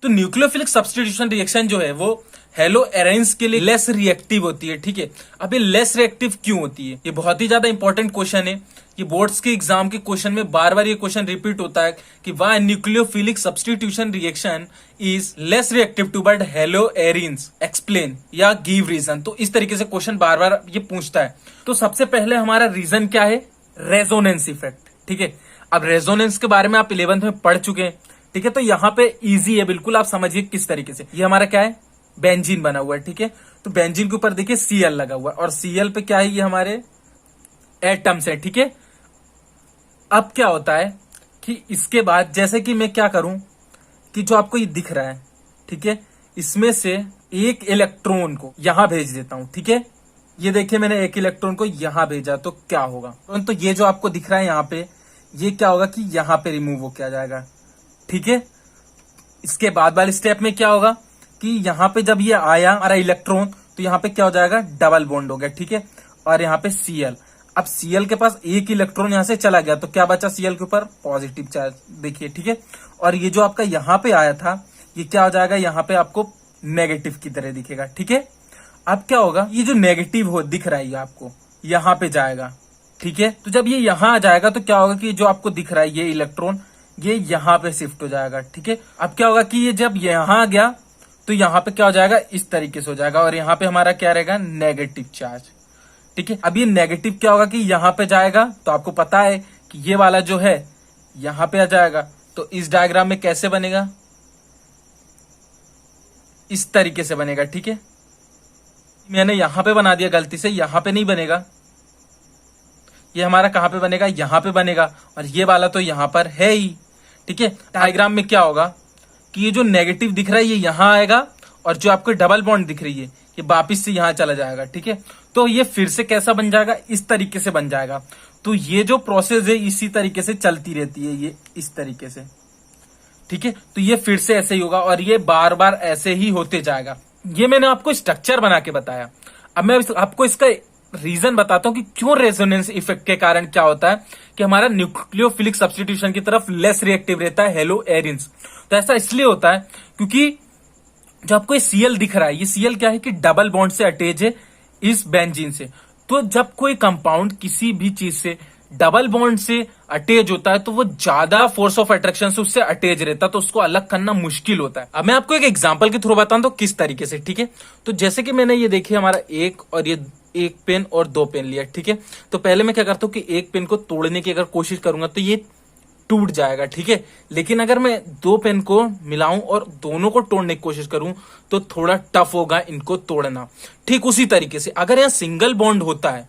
तो nucleophilic substitution reaction जो है वो हेलो एरेंस के लिए लेस रिएक्टिव होती है, ठीक है। अब ये लेस रिएक्टिव क्यों होती है, ये बहुत ही ज्यादा इंपॉर्टेंट क्वेश्चन है। ये बोर्ड्स के एग्जाम के क्वेश्चन में बार बार ये क्वेश्चन रिपीट होता है कि why nucleophilic substitution reaction is less reactive toward hello arenes, explain या गिव रीजन। तो इस तरीके से क्वेश्चन बार बार ये पूछता है। तो सबसे पहले हमारा रीजन क्या है, रेजोनेंस इफेक्ट, ठीक है। अब रेजोनेंस के बारे में आप 11th में पढ़ चुके हैं, ठीक है। तो यहाँ पे इजी है बिल्कुल, आप समझिए किस तरीके से। ये हमारा क्या है, बेंजीन बना हुआ है, ठीक है। तो बेंजीन के ऊपर देखिए Cl लगा हुआ है और Cl पे क्या है, ये हमारे एटम्स है, ठीक है। अब क्या होता है कि इसके बाद जैसे कि मैं क्या करूं कि जो आपको ये दिख रहा है, ठीक है, इसमें से एक इलेक्ट्रॉन को यहां भेज देता हूं, ठीक है। ये देखिए मैंने एक इलेक्ट्रॉन को यहां भेजा तो क्या होगा, तो ये जो आपको दिख रहा है यहां पे, ये क्या होगा कि यहां पे रिमूव हो क्या जाएगा, ठीक है। इसके बाद वाले स्टेप में क्या होगा कि यहां पे जब ये आया हमारा इलेक्ट्रॉन, तो यहां पे क्या हो जाएगा, डबल बॉन्ड हो गया, ठीक है। और यहाँ पे Cl, अब Cl के पास एक इलेक्ट्रॉन यहां से चला गया तो क्या बचा Cl के ऊपर, पॉजिटिव चार्ज, देखिए, ठीक है। और ये जो आपका यहां पे आया था, ये क्या हो जाएगा, यहां पे आपको नेगेटिव की तरह दिखेगा, ठीक है। अब क्या होगा, ये जो नेगेटिव हो दिख रहा है आपको यहां पे जाएगा, ठीक है। तो जब ये यहां आ जाएगा तो क्या होगा कि जो आपको दिख रहा है ये इलेक्ट्रॉन, ये यहां पे शिफ्ट हो जाएगा, ठीक है। अब क्या होगा कि ये जब यहां आ गया तो यहां पे क्या हो जाएगा, इस तरीके से हो जाएगा और यहां पे हमारा क्या रहेगा, नेगेटिव चार्ज, ठीक है। अब ये नेगेटिव क्या होगा कि यहां पे जाएगा, तो आपको पता है कि ये वाला जो है यहां पे आ जाएगा। तो इस डायग्राम में कैसे बनेगा, इस तरीके से बनेगा, ठीक है। मैंने यहां पे बना दिया गलती से, यहां पे नहीं बनेगा, ये हमारा कहां पे बनेगा, यहां पे बनेगा, और ये वाला तो यहां पर है ही, ठीक है। डायग्राम में क्या होगा कि ये जो नेगेटिव दिख रहा है ये यहां आएगा और जो आपको डबल बॉन्ड दिख रही है ये वापिस से यहां चला जाएगा, ठीक है। तो ये फिर से कैसा बन जाएगा, इस तरीके से बन जाएगा। तो ये जो प्रोसेस है इसी तरीके से चलती रहती है, ये इस तरीके से, ठीक है। तो ये फिर से ऐसे ही होगा और ये बार बार ऐसे ही होते जाएगा। ये मैंने आपको स्ट्रक्चर बना के बताया। अब मैं आपको इसका रीजन बताता हूं कि क्यों रेजोनेंस इफेक्ट के कारण क्या होता है कि हमारा न्यूक्लियोफिलिक सब्स्टिट्यूशन की तरफ लेस रिएक्टिव रहता है हेलो एरेंस। तो ऐसा इसलिए होता है क्योंकि जो आपको ये Cl दिख रहा है, ये Cl क्या है कि डबल बॉन्ड से अटैच है इस बेंजीन से। तो जब कोई कंपाउंड किसी भी चीज से डबल बॉन्ड से अटैच होता है तो वो ज्यादा फोर्स ऑफ अट्रैक्शन से उससे अटैच रहता है, तो उसको अलग करना मुश्किल होता है। अब मैं आपको एक एग्जांपल के थ्रू बताऊं तो किस तरीके से, ठीक है। तो जैसे कि मैंने ये देखिए हमारा एक और ये एक पेन और दो पेन लिया, ठीक है। तो पहले मैं क्या करता हूं कि एक पेन को तोड़ने की अगर कोशिश करूंगा तो ये टूट जाएगा, ठीक है। लेकिन अगर मैं दो पेन को मिलाऊं और दोनों को तोड़ने की कोशिश करूं तो थोड़ा टफ होगा इनको तोड़ना। ठीक उसी तरीके से अगर यहां सिंगल बॉन्ड होता है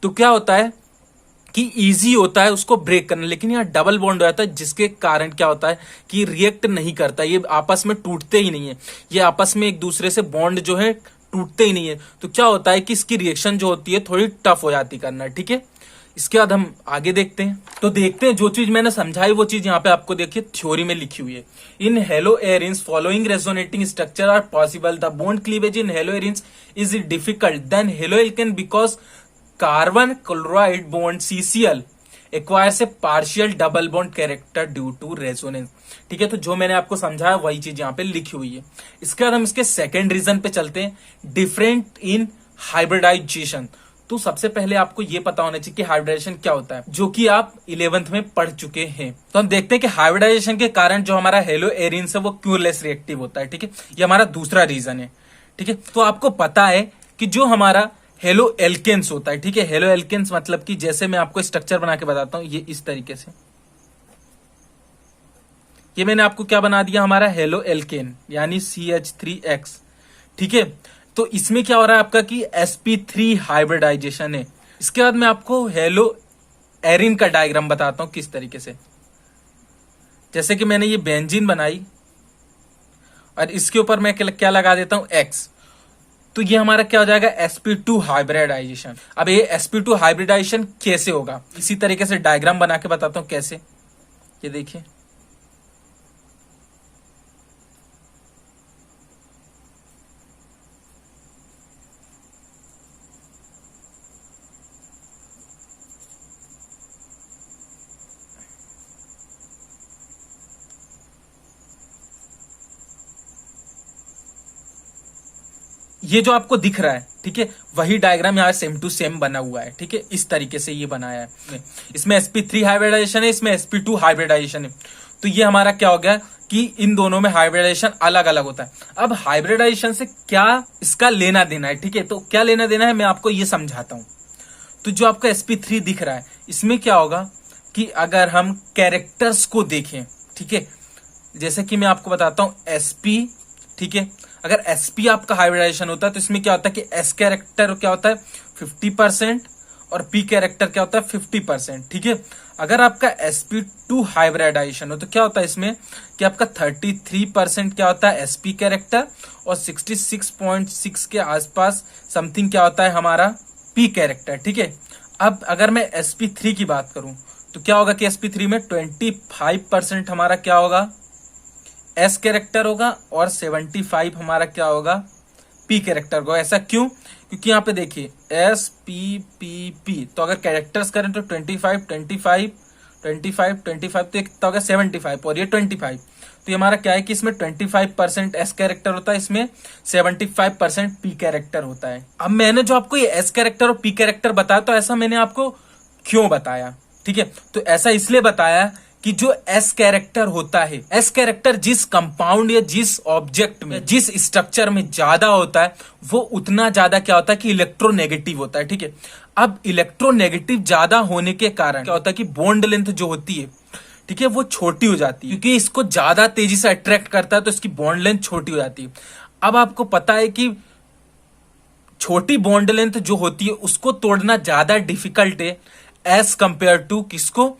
तो क्या होता है कि इजी होता है उसको ब्रेक करना, लेकिन यहाँ डबल बॉन्ड हो जाता है जिसके कारण क्या होता है कि रिएक्ट नहीं करता, ये आपस में टूटते ही नहीं है, ये आपस में एक दूसरे से बॉन्ड जो है टूटते ही नहीं है। तो क्या होता है कि इसकी रिएक्शन जो होती है थोड़ी टफ हो जाती करना, ठीक है। इसके बाद हम आगे देखते हैं। तो देखते हैं जो चीज मैंने समझाई वो चीज यहाँ पे आपको देखिए थ्योरी में लिखी हुई है। In haloarenes following resonating structure are possible, the bond cleavage in haloarenes is difficult than haloalkane because carbon chloride bond CCl acquires a partial double bond character due to resonance, ठीक है। तो जो मैंने आपको समझाया वही चीज यहाँ पे लिखी हुई है। इसके बाद हम इसके सेकेंड रीजन पे चलते हैं, डिफरेंट इन हाइब्रिडाइजेशन। तो सबसे पहले आपको ये पता होना चाहिए कि हाइब्रिडाइजेशन क्या होता है, जो कि आप 11th में पढ़ चुके हैं। तो हम देखते हैं कि हाइब्रिडाइजेशन के कारण जो हमारा हेलो एरेंस है वो क्यों लेस रिएक्टिव होता है, ठीक है। ये हमारा दूसरा रीजन है, ठीक है। तो आपको पता है कि जो हमारा हेलो एल्केन्स होता है, ठीक है। हेलो एल्केन्स मतलब कि जैसे मैं आपको स्ट्रक्चर बना के बताता हूं, ये इस तरीके से, ये मैंने आपको क्या बना दिया, हमारा हेलो एल्केन यानी CH3X, ठीक है। तो इसमें क्या हो रहा है आपका कि sp3 हाइब्रिडाइजेशन है। इसके बाद मैं आपको हेलो एरिन का डायग्राम बताता हूं किस तरीके से। जैसे कि मैंने ये बेंजीन बनाई और इसके ऊपर मैं क्या लगा देता हूं, X, तो ये हमारा क्या हो जाएगा, sp2 हाइब्रिडाइजेशन। अब ये sp2 हाइब्रिडाइजेशन कैसे होगा, इसी तरीके से डायग्राम बना के बताता हूं कैसे। ये देखिए, ये जो आपको दिख रहा है, ठीक है, वही डायग्राम यहाँ सेम टू सेम बना हुआ है, ठीक है, इस तरीके से ये बनाया है। इसमें sp3 हाइब्रिडाइजेशन है, इसमें sp2 हाइब्रिडाइजेशन है। तो ये हमारा क्या हो गया कि इन दोनों में हाइब्रिडाइजेशन अलग अलग होता है। अब हाइब्रिडाइजेशन से क्या इसका लेना देना है, ठीक है, तो क्या लेना देना है मैं आपको ये समझाता हूं। तो जो आपका sp3 दिख रहा है, इसमें क्या होगा कि अगर हम कैरेक्टर्स को देखें, ठीक है, जैसे कि मैं आपको बताता हूं sp, ठीक है, अगर sp आपका हाइब्रिडाइजेशन होता है तो इसमें क्या होता है कि s कैरेक्टर क्या होता है 50% और p कैरेक्टर क्या होता है 50%, ठीक है। अगर आपका sp2 हाइब्रिडाइजेशन हो तो क्या होता है इसमें कि आपका 33% क्या होता है sp कैरेक्टर और 66.6 के आसपास समथिंग क्या होता है हमारा p कैरेक्टर, ठीक है। अब अगर मैं sp3 की बात करूं तो क्या होगा कि sp3 में 25% हमारा क्या होगा S कैरेक्टर होगा और 75 हमारा क्या होगा P कैरेक्टर होगा। ऐसा क्यों? क्योंकि यहाँ पे देखिए S P P P, तो अगर कैरेक्टर्स करें तो 25 25 25 25 तो कितना होगा 75 और ये 25। तो ये हमारा क्या है कि इसमें 25% S कैरेक्टर होता है, इसमें 75% P कैरेक्टर होता है। अब मैंने जो आपको ये S कैरेक्टर और P कैरेक्टर बताया, तो ऐसा मैंने आपको क्यों बताया, ठीक है, तो ऐसा इसलिए बताया कि जो S कैरेक्टर होता है, S कैरेक्टर जिस कंपाउंड या जिस ऑब्जेक्ट में जिस स्ट्रक्चर में ज्यादा होता है वो उतना ज्यादा क्या होता है कि इलेक्ट्रोनेगेटिव होता है, ठीक है। अब इलेक्ट्रोनेगेटिव ज्यादा होने के कारण क्या होता है कि बॉन्ड लेंथ जो होती है, ठीक है, वो छोटी हो जाती है, क्योंकि इसको ज्यादा तेजी से अट्रैक्ट करता है तो इसकी बॉन्ड लेंथ छोटी हो जाती है। अब आपको पता है कि छोटी बॉन्ड लेंथ जो होती है उसको तोड़ना ज्यादा डिफिकल्ट है एज कंपेयर टू किसको,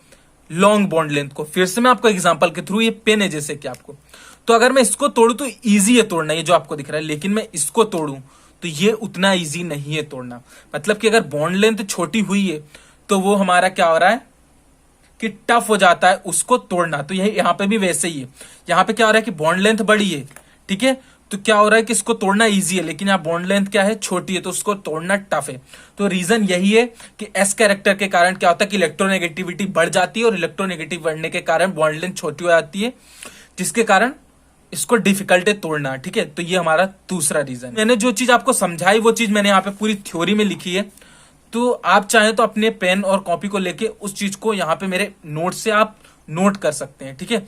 लॉन्ग बॉन्ड लेंथ को। फिर से मैं आपको एग्जांपल के थ्रू, ये पेन है जैसे कि आपको, तो अगर मैं इसको तोड़ू तो इजी है तोड़ना, ये जो आपको दिख रहा है, लेकिन मैं इसको तोड़ू तो ये उतना इजी नहीं है तोड़ना। मतलब कि अगर बॉन्ड लेंथ छोटी हुई है तो वो हमारा क्या हो रहा है कि टफ हो जाता है उसको तोड़ना। तो यही यहाँ पे भी वैसे ही है, यहाँ पे क्या हो रहा है कि बॉन्ड लेंथ बड़ी है, ठीक है, तो क्या हो रहा है कि इसको तोड़ना इजी है, लेकिन यहाँ बॉन्ड लेंथ क्या है छोटी है, तो उसको तोड़ना टफ है। तो रीजन यही है कि एस कैरेक्टर के कारण क्या होता है कि इलेक्ट्रोनेगेटिविटी बढ़ जाती है और इलेक्ट्रोनेगेटिव बढ़ने के कारण बॉन्ड लेंथ छोटी हो जाती है, जिसके कारण इसको डिफिकल्ट है तोड़ना, ठीक है। तो ये हमारा दूसरा रीजन। मैंने जो चीज आपको समझाई वो चीज मैंने यहाँ पे पूरी थ्योरी में लिखी है, तो आप चाहें तो अपने पेन और कॉपी को लेके उस चीज को यहाँ पे मेरे नोट से आप नोट कर सकते हैं, ठीक है।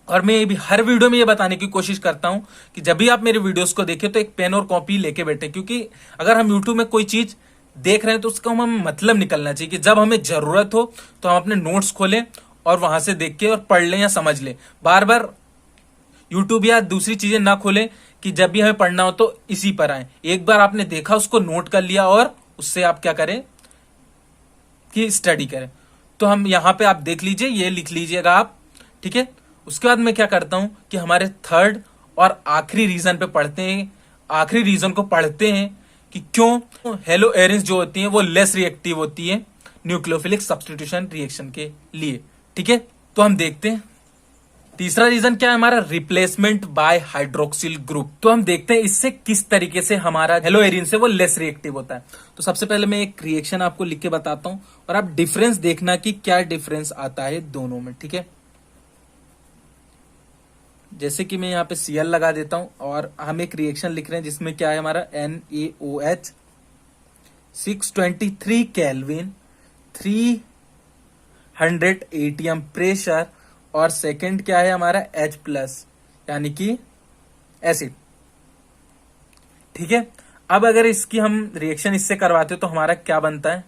और मैं ये भी हर वीडियो में ये बताने की कोशिश करता हूं कि जब भी आप मेरे वीडियोस को देखें तो एक पेन और कॉपी लेके बैठे, क्योंकि अगर हम यूट्यूब में कोई चीज देख रहे हैं तो उसका हमें मतलब निकलना चाहिए कि जब हमें जरूरत हो तो हम अपने नोट्स खोलें और वहां से देख के और पढ़ लें या समझ लें। बार बार यूट्यूब या दूसरी चीजें ना खोलें कि जब भी हमें पढ़ना हो तो इसी पर आए। एक बार आपने देखा, उसको नोट कर लिया और उससे आप क्या करें कि स्टडी करें। तो हम यहाँ पे आप देख लीजिए, ये लिख लीजिएगा आप, ठीक है। उसके बाद मैं क्या करता हूं कि हमारे थर्ड और आखिरी रीजन पे पढ़ते हैं, आखिरी रीजन को पढ़ते हैं कि क्यों हेलो एरिन्स जो होती हैं वो लेस रिएक्टिव होती है न्यूक्लियोफिलिक सब्स्टिट्यूशन रिएक्शन के लिए, ठीक है। तो हम देखते हैं तीसरा रीजन क्या है हमारा, रिप्लेसमेंट बाय हाइड्रोक्सिल ग्रुप। तो हम देखते हैं इससे किस तरीके से हमारा हेलो एरिन से वो लेस रिएक्टिव होता है। तो सबसे पहले मैं एक रिएक्शन आपको लिख के बताता हूं और आप डिफरेंस देखना कि क्या डिफरेंस आता है दोनों में, ठीक है। जैसे कि मैं यहाँ पे Cl लगा देता हूं और हम एक रिएक्शन लिख रहे हैं जिसमें क्या है हमारा NaOH 623 केल्विन 300 ATM प्रेशर और सेकंड क्या है हमारा H+ यानी कि एसिड, ठीक है। अब अगर इसकी हम रिएक्शन इससे करवाते तो हमारा क्या बनता है,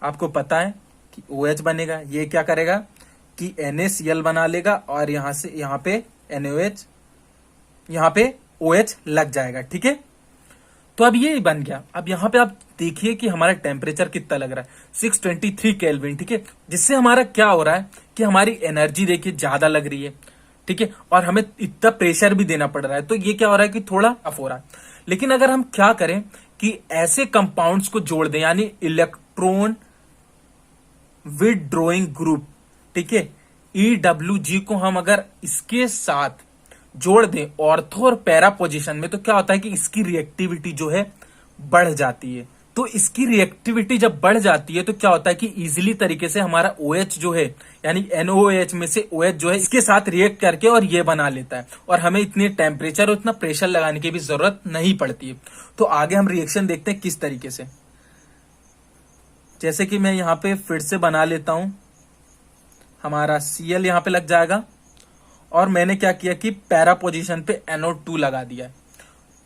आपको पता है कि OH बनेगा। ये क्या करेगा कि NaCl बना लेगा और यहां से यहां पे NaOH, यहां पे OH लग जाएगा, ठीक है। तो अब ये बन गया। अब यहां पे आप देखिए कि हमारा टेम्परेचर कितना लग रहा है 623 केल्विन, ठीक है, जिससे हमारा क्या हो रहा है कि हमारी एनर्जी देखिए ज्यादा लग रही है, ठीक है, और हमें इतना प्रेशर भी देना पड़ रहा है। तो ये क्या हो रहा है कि थोड़ा टफ हो रहा है। लेकिन अगर हम क्या करें कि ऐसे कंपाउंड्स को जोड़ दें, यानी इलेक्ट्रॉन विथड्रॉइंग ग्रुप, ठीक है, EWG को हम अगर इसके साथ जोड़ दें ऑर्थो और पैरा पोजीशन में, तो क्या होता है कि इसकी रिएक्टिविटी जो है बढ़ जाती है, तो इसकी रिएक्टिविटी जब बढ़ जाती है तो क्या होता है कि इजीली तरीके से हमारा OH जो है, यानी NOH में से OH जो है इसके साथ रिएक्ट करके और ये बना लेता है, और हमें इतनी टेम्परेचर और इतना प्रेशर लगाने की भी जरूरत नहीं पड़ती है। तो आगे हम रिएक्शन देखते हैं किस तरीके से। जैसे कि मैं यहाँ पे फिर से बना लेता हूं, हमारा Cl यहाँ पे लग जाएगा, और मैंने क्या किया कि पैरा पोजीशन पे NO2 लगा दिया है।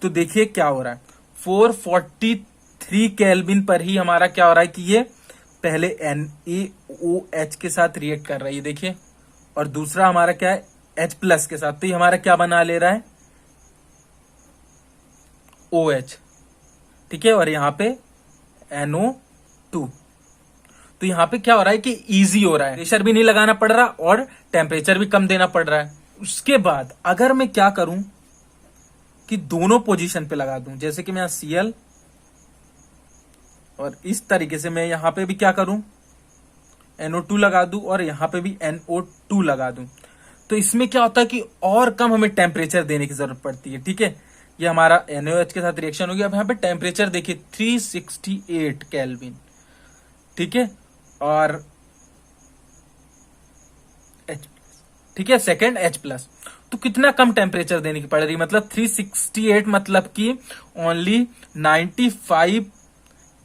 तो देखिए क्या हो रहा है, 443 केल्विन पर ही हमारा क्या हो रहा है कि ये पहले NaOH के साथ रिएक्ट कर रहा है, ये देखिए, और दूसरा हमारा क्या है H+ के साथ। तो ये हमारा क्या बना ले रहा है, OH, ठीक है, और यहाँ पे NO2। तो यहाँ पे क्या हो रहा है कि इजी हो रहा है, प्रेशर भी नहीं लगाना पड़ रहा और टेम्परेचर भी कम देना पड़ रहा है। उसके बाद अगर मैं क्या करूं कि दोनों पोजीशन पे लगा दूं, जैसे कि मैं यहाँ Cl, और इस तरीके से मैं यहां पे भी क्या करूं NO2 लगा दूं और यहां पे भी NO2 लगा दूं, तो इसमें क्या होता है कि और कम हमें टेम्परेचर देने की जरूरत पड़ती है। ठीक है, ये हमारा NaOH के साथ रिएक्शन हो गया। अब यहाँ पे टेम्परेचर देखिए 368 केल्विन, ठीक है, और H+, ठीक है, सेकेंड H+। तो कितना कम टेम्परेचर देने की पड़ रही, मतलब 368, मतलब कि ओनली 95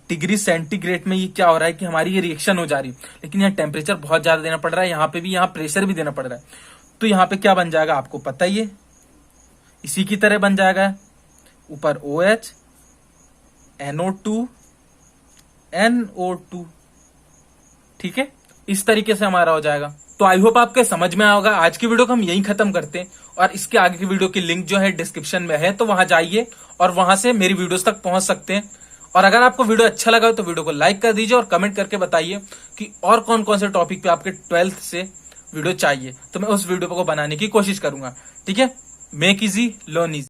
डिग्री सेंटीग्रेड में ये क्या हो रहा है कि हमारी ये रिएक्शन हो जा रही है, लेकिन यहाँ टेम्परेचर बहुत ज्यादा देना पड़ रहा है, यहाँ पे भी, यहाँ प्रेशर भी देना पड़ रहा है। तो यहाँ पे क्या बन जाएगा आपको पता ही है, इसी की तरह बन जाएगा, ऊपर OH, NO2, NO2, ठीक है, इस तरीके से हमारा हो जाएगा। तो आई होप आपके समझ में आया होगा। आज की वीडियो को हम यहीं खत्म करते हैं, और इसके आगे की वीडियो की लिंक जो है डिस्क्रिप्शन में है, तो वहां जाइए और वहां से मेरी वीडियोस तक पहुंच सकते हैं। और अगर आपको वीडियो अच्छा लगा तो वीडियो को लाइक कर दीजिए और कमेंट करके बताइए कि और कौन कौन से टॉपिक पे आपके 12th से वीडियो चाहिए, तो मैं उस वीडियो को बनाने की कोशिश करूंगा। ठीक है, मेक इजी लर्न इजी।